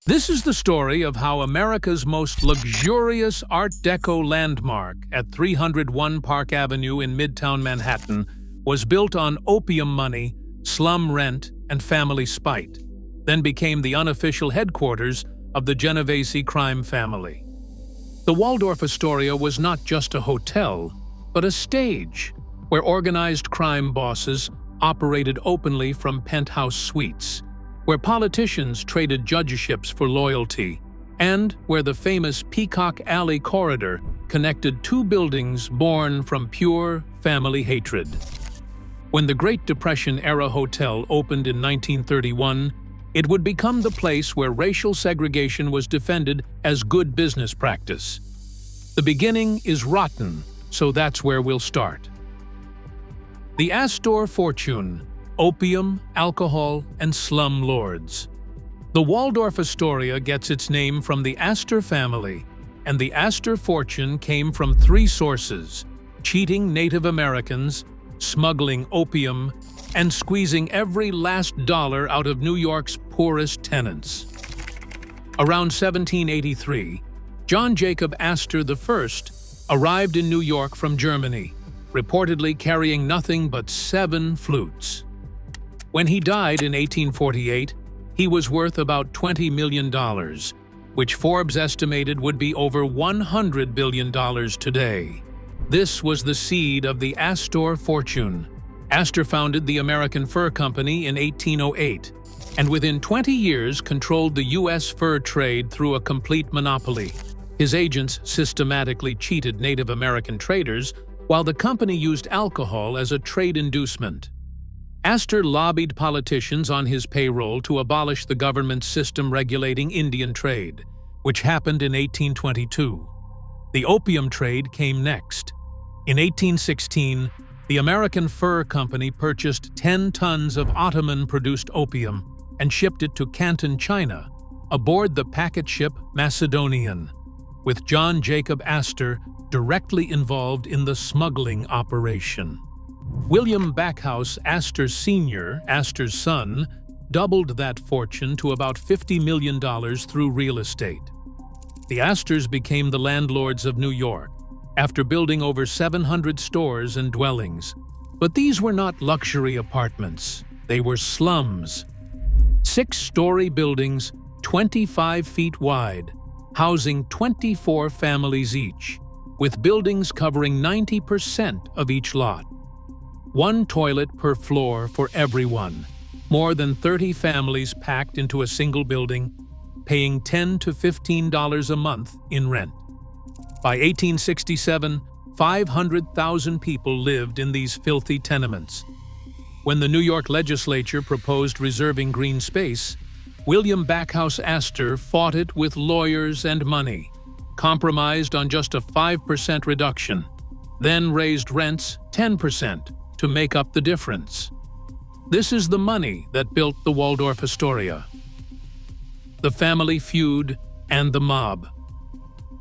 This is the story of how America's most luxurious Art Deco landmark at 301 Park Avenue in Midtown Manhattan was built on opium money, slum rent, and family spite, then became the unofficial headquarters of the Genovese crime family. The Waldorf Astoria was not just a hotel, but a stage where organized crime bosses operated openly from penthouse suites, where politicians traded judgeships for loyalty, and where the famous Peacock Alley corridor connected two buildings born from pure family hatred. When the Great Depression-era hotel opened in 1931, it would become the place where racial segregation was defended as good business practice. The beginning is rotten, so that's where we'll start. The Astor fortune: opium, alcohol, and slum lords. The Waldorf Astoria gets its name from the Astor family, and the Astor fortune came from three sources: cheating Native Americans, smuggling opium, and squeezing every last dollar out of New York's poorest tenants. Around 1783, John Jacob Astor I arrived in New York from Germany, reportedly carrying nothing but 7 flutes. When he died in 1848, he was worth about $20 million, which Forbes estimated would be over $100 billion today. This was the seed of the Astor fortune. Astor founded the American Fur Company in 1808, and within 20 years controlled the U.S. fur trade through a complete monopoly. His agents systematically cheated Native American traders, while the company used alcohol as a trade inducement. Astor lobbied politicians on his payroll to abolish the government's system regulating Indian trade, which happened in 1822. The opium trade came next. In 1816, the American Fur Company purchased 10 tons of Ottoman-produced opium and shipped it to Canton, China, aboard the packet ship Macedonian, with John Jacob Astor directly involved in the smuggling operation. William Backhouse Astor Sr., Astor's son, doubled that fortune to about $50 million through real estate. The Astors became the landlords of New York, after building over 700 stores and dwellings. But these were not luxury apartments. They were slums. 6-story buildings, 25 feet wide, housing 24 families each, with buildings covering 90% of each lot. 1 toilet per floor for everyone. More than 30 families packed into a single building, paying $10 to $15 a month in rent. By 1867, 500,000 people lived in these filthy tenements. When the New York legislature proposed reserving green space, William Backhouse Astor fought it with lawyers and money, compromised on just a 5% reduction, then raised rents 10% to make up the difference. This is the money that built the Waldorf Astoria. The family feud and the mob.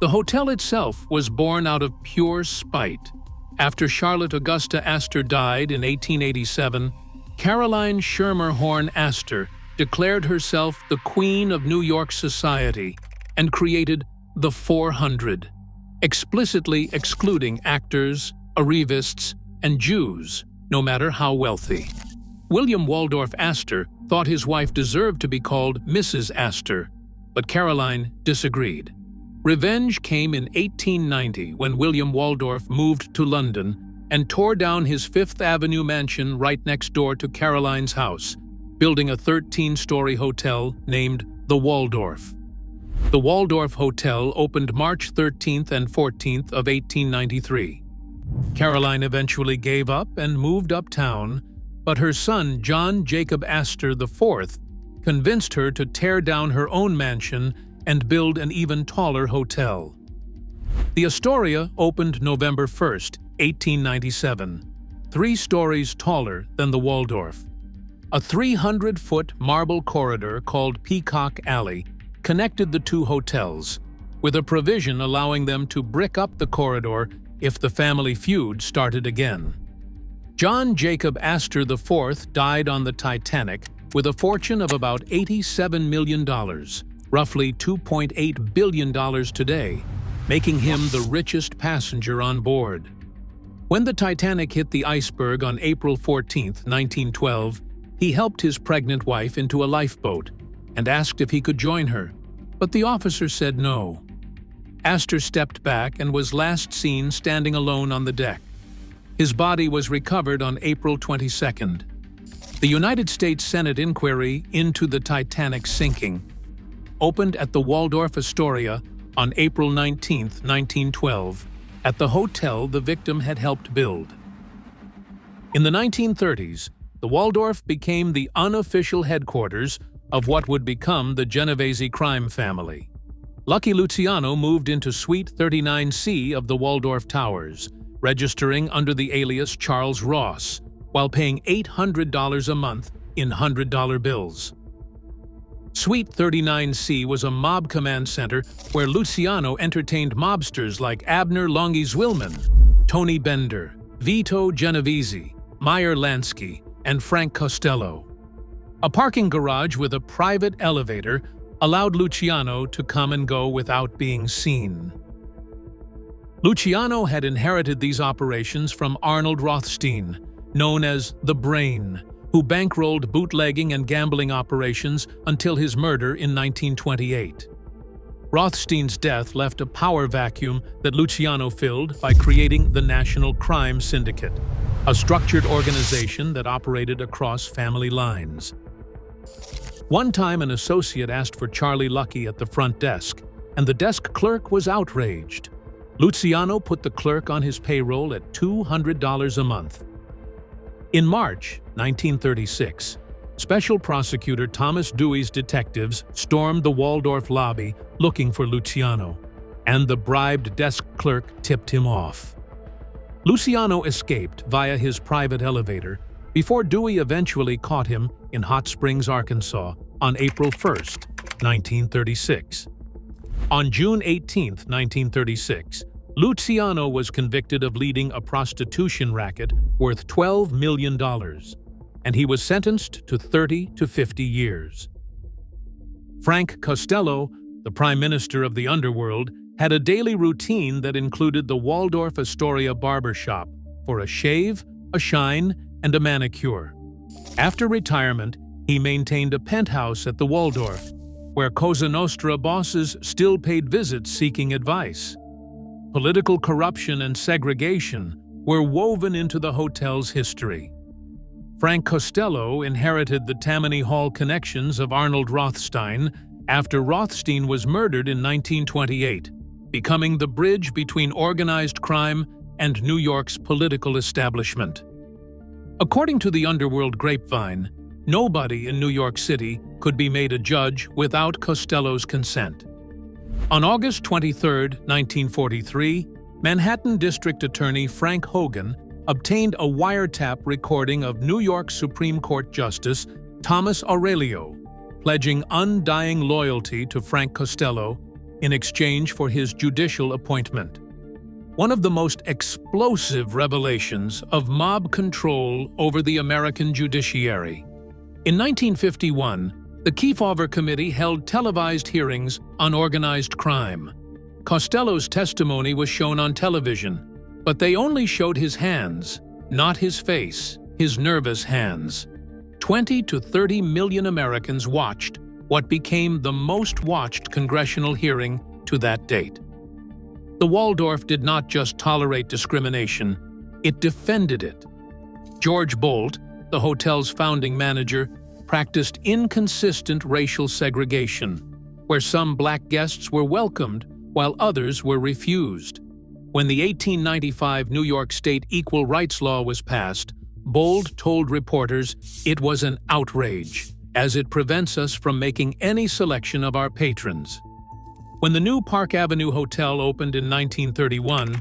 The hotel itself was born out of pure spite. After Charlotte Augusta Astor died in 1887, Caroline Schermerhorn Astor declared herself the Queen of New York society and created the 400, explicitly excluding actors, arrivists, and Jews, no matter how wealthy. William Waldorf Astor thought his wife deserved to be called Mrs. Astor, but Caroline disagreed. Revenge came in 1890 when William Waldorf moved to London and tore down his Fifth Avenue mansion right next door to Caroline's house, building a 13-story hotel named the Waldorf. The Waldorf Hotel opened March 13th and 14th of 1893. Caroline eventually gave up and moved uptown, but her son John Jacob Astor IV convinced her to tear down her own mansion and build an even taller hotel. The Astoria opened November 1st, 1897, 3 stories taller than the Waldorf. A 300-foot marble corridor called Peacock Alley connected the two hotels, with a provision allowing them to brick up the corridor if the family feud started again. John Jacob Astor IV died on the Titanic with a fortune of about $87 million, roughly $2.8 billion today, making him the richest passenger on board. When the Titanic hit the iceberg on April 14, 1912, he helped his pregnant wife into a lifeboat and asked if he could join her, but the officer said no. Astor stepped back and was last seen standing alone on the deck. His body was recovered on April 22nd. The United States Senate inquiry into the Titanic sinking opened at the Waldorf Astoria on April 19, 1912, at the hotel the victim had helped build. In the 1930s, the Waldorf became the unofficial headquarters of what would become the Genovese crime family. Lucky Luciano moved into Suite 39C of the Waldorf Towers, registering under the alias Charles Ross, while paying $800 a month in $100 bills. Suite 39C was a mob command center where Luciano entertained mobsters like Abner Longy Zwillman, Tony Bender, Vito Genovese, Meyer Lansky, and Frank Costello. A parking garage with a private elevator allowed Luciano to come and go without being seen. Luciano had inherited these operations from Arnold Rothstein, known as the Brain, who bankrolled bootlegging and gambling operations until his murder in 1928. Rothstein's death left a power vacuum that Luciano filled by creating the National Crime Syndicate, a structured organization that operated across family lines. One time, an associate asked for Charlie Lucky at the front desk, and the desk clerk was outraged. Luciano put the clerk on his payroll at $200 a month. In March 1936, Special Prosecutor Thomas Dewey's detectives stormed the Waldorf lobby looking for Luciano, and the bribed desk clerk tipped him off. Luciano escaped via his private elevator before Dewey eventually caught him in Hot Springs, Arkansas, on April 1, 1936. On June 18, 1936, Luciano was convicted of leading a prostitution racket worth $12 million, and he was sentenced to 30 to 50 years. Frank Costello, the Prime Minister of the underworld, had a daily routine that included the Waldorf Astoria barbershop for a shave, a shine, and a manicure. After retirement, he maintained a penthouse at the Waldorf, where Cosa Nostra bosses still paid visits seeking advice. Political corruption and segregation were woven into the hotel's history. Frank Costello inherited the Tammany Hall connections of Arnold Rothstein after Rothstein was murdered in 1928, becoming the bridge between organized crime and New York's political establishment. According to the underworld grapevine, nobody in New York City could be made a judge without Costello's consent. On August 23, 1943, Manhattan District Attorney Frank Hogan obtained a wiretap recording of New York Supreme Court Justice Thomas Aurelio pledging undying loyalty to Frank Costello in exchange for his judicial appointment. One of the most explosive revelations of mob control over the American judiciary. In 1951, the Kefauver Committee held televised hearings on organized crime. Costello's testimony was shown on television, but they only showed his hands, not his face, his nervous hands. 20 to 30 million Americans watched what became the most watched congressional hearing to that date. The Waldorf did not just tolerate discrimination, it defended it. George Bolt, the hotel's founding manager, practiced inconsistent racial segregation, where some black guests were welcomed while others were refused. When the 1895 New York State Equal Rights Law was passed, Bolt told reporters it was an outrage, as it prevents us from making any selection of our patrons. When the new Park Avenue Hotel opened in 1931,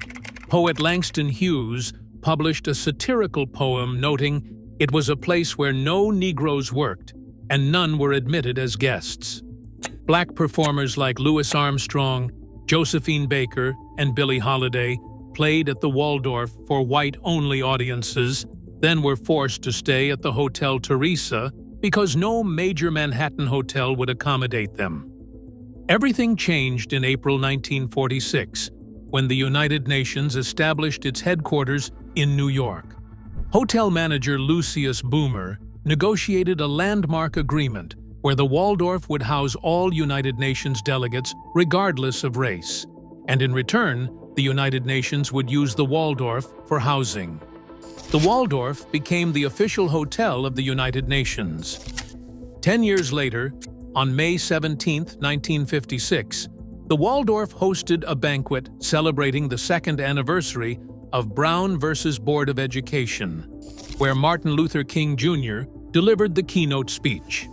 poet Langston Hughes published a satirical poem noting it was a place where no Negroes worked and none were admitted as guests. Black performers like Louis Armstrong, Josephine Baker, and Billie Holiday played at the Waldorf for white-only audiences, then were forced to stay at the Hotel Teresa because no major Manhattan hotel would accommodate them. Everything changed in April 1946, when the United Nations established its headquarters in New York. Hotel manager Lucius Boomer negotiated a landmark agreement where the Waldorf would house all United Nations delegates regardless of race, and in return, the United Nations would use the Waldorf for housing. The Waldorf became the official hotel of the United Nations. 10 years later, on May 17, 1956, the Waldorf hosted a banquet celebrating the second anniversary of Brown versus Board of Education, where Martin Luther King Jr. delivered the keynote speech.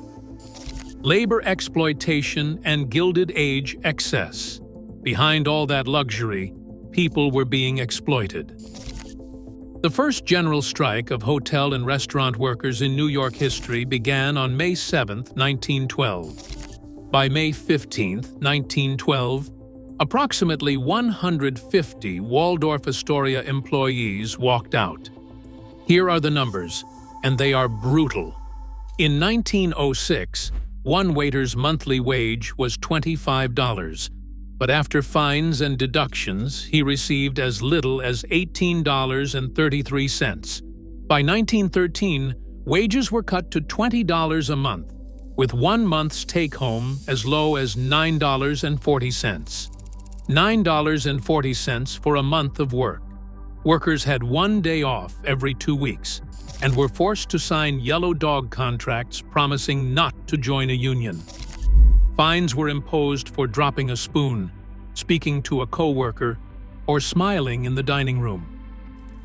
Labor exploitation and Gilded Age excess. Behind all that luxury, people were being exploited. The first general strike of hotel and restaurant workers in New York history began on May 7, 1912. By May 15, 1912, approximately 150 Waldorf Astoria employees walked out. Here are the numbers, and they are brutal. In 1906, one waiter's monthly wage was $25. But after fines and deductions, he received as little as $18.33. By 1913, wages were cut to $20 a month, with 1 month's take-home as low as $9.40. $9.40 for a month of work. Workers had 1 day off every 2 weeks and were forced to sign yellow dog contracts promising not to join a union. Fines were imposed for dropping a spoon, speaking to a coworker, or smiling in the dining room.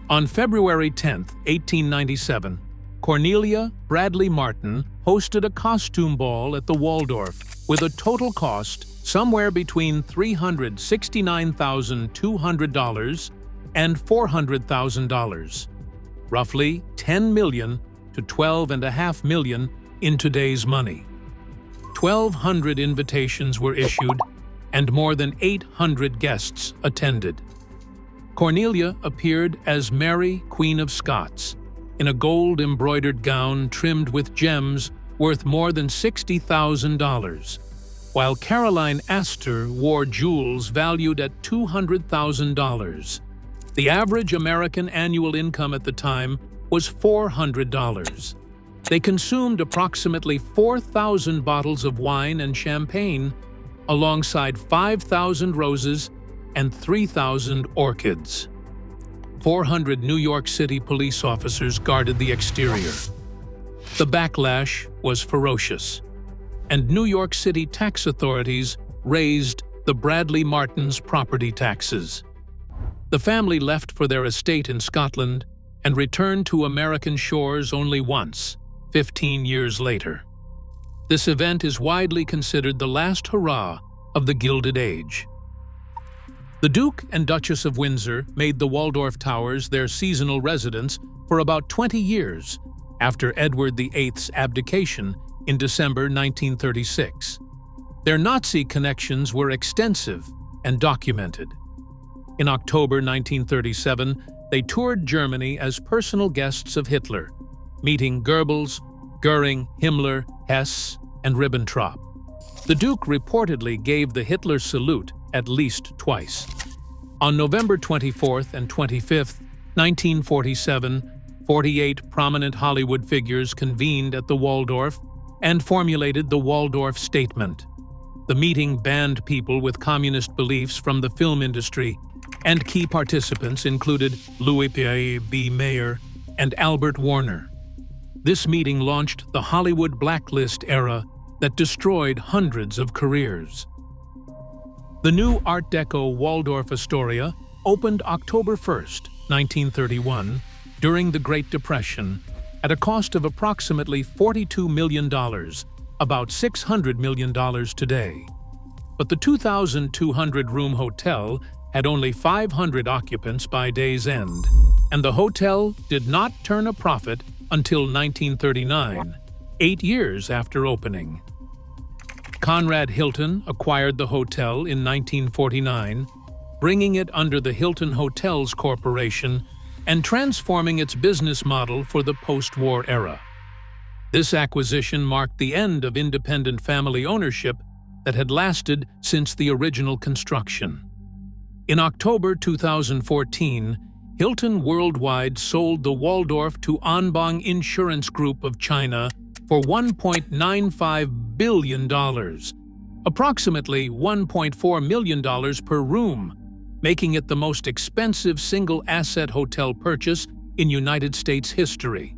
On February 10, 1897, Cornelia Bradley Martin hosted a costume ball at the Waldorf with a total cost somewhere between $369,200 and $400,000, roughly $10 million to $12.5 million in today's money. 1,200 invitations were issued, and more than 800 guests attended. Cornelia appeared as Mary, Queen of Scots, in a gold-embroidered gown trimmed with gems worth more than $60,000, while Caroline Astor wore jewels valued at $200,000. The average American annual income at the time was $400. They consumed approximately 4,000 bottles of wine and champagne, alongside 5,000 roses and 3,000 orchids. 400 New York City police officers guarded the exterior. The backlash was ferocious, and New York City tax authorities raised the Bradley Martins' property taxes. The family left for their estate in Scotland and returned to American shores only once, 15 years later. This event is widely considered the last hurrah of the Gilded Age. The Duke and Duchess of Windsor made the Waldorf Towers their seasonal residence for about 20 years after Edward VIII's abdication in December 1936. Their Nazi connections were extensive and documented. In October 1937, they toured Germany as personal guests of Hitler, meeting Goebbels, Goering, Himmler, Hess, and Ribbentrop. The Duke reportedly gave the Hitler salute at least twice. On November 24th and 25th, 1947, 48 prominent Hollywood figures convened at the Waldorf and formulated the Waldorf Statement. The meeting banned people with communist beliefs from the film industry, and key participants included Louis B. Mayer and Albert Warner. This meeting launched the Hollywood blacklist era that destroyed hundreds of careers. The new Art Deco Waldorf Astoria opened October 1, 1931, during the Great Depression, at a cost of approximately $42 million, about $600 million today. But the 2,200-room hotel had only 500 occupants by day's end, and the hotel did not turn a profit until 1939, 8 years after opening. Conrad Hilton acquired the hotel in 1949, bringing it under the Hilton Hotels Corporation and transforming its business model for the post-war era. This acquisition marked the end of independent family ownership that had lasted since the original construction. In October 2014, Hilton Worldwide sold the Waldorf to Anbang Insurance Group of China for $1.95 billion, approximately $1.4 million per room, making it the most expensive single-asset hotel purchase in United States history.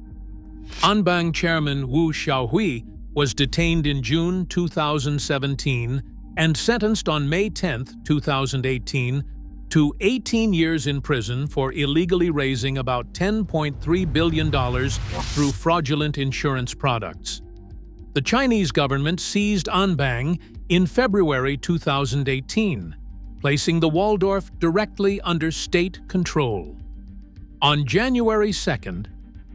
Anbang chairman Wu Xiaohui was detained in June 2017 and sentenced on May 10, 2018, to 18 years in prison for illegally raising about $10.3 billion through fraudulent insurance products. The Chinese government seized Anbang in February 2018, placing the Waldorf directly under state control. On January 2,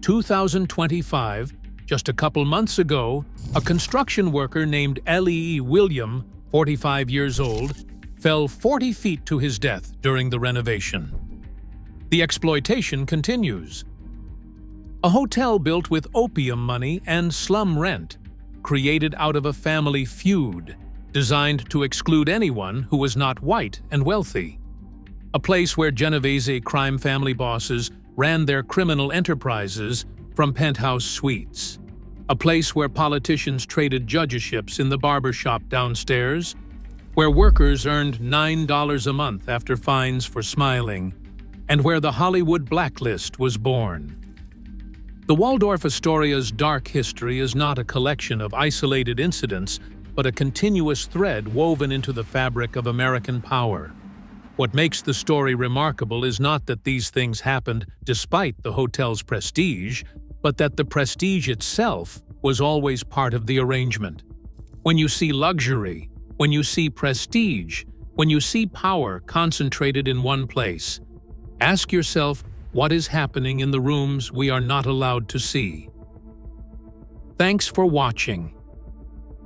2025, just a couple months ago, a construction worker named Lee William, 45 years old, fell 40 feet to his death during the renovation. The exploitation continues. A hotel built with opium money and slum rent, created out of a family feud, designed to exclude anyone who was not white and wealthy. A place where Genovese crime family bosses ran their criminal enterprises from penthouse suites. A place where politicians traded judgeships in the barbershop downstairs, where workers earned $9 a month after fines for smiling, and where the Hollywood blacklist was born. The Waldorf Astoria's dark history is not a collection of isolated incidents, but a continuous thread woven into the fabric of American power. What makes the story remarkable is not that these things happened despite the hotel's prestige, but that the prestige itself was always part of the arrangement. When you see luxury, when you see prestige, when you see power concentrated in one place, ask yourself what is happening in the rooms we are not allowed to see. Thanks for watching.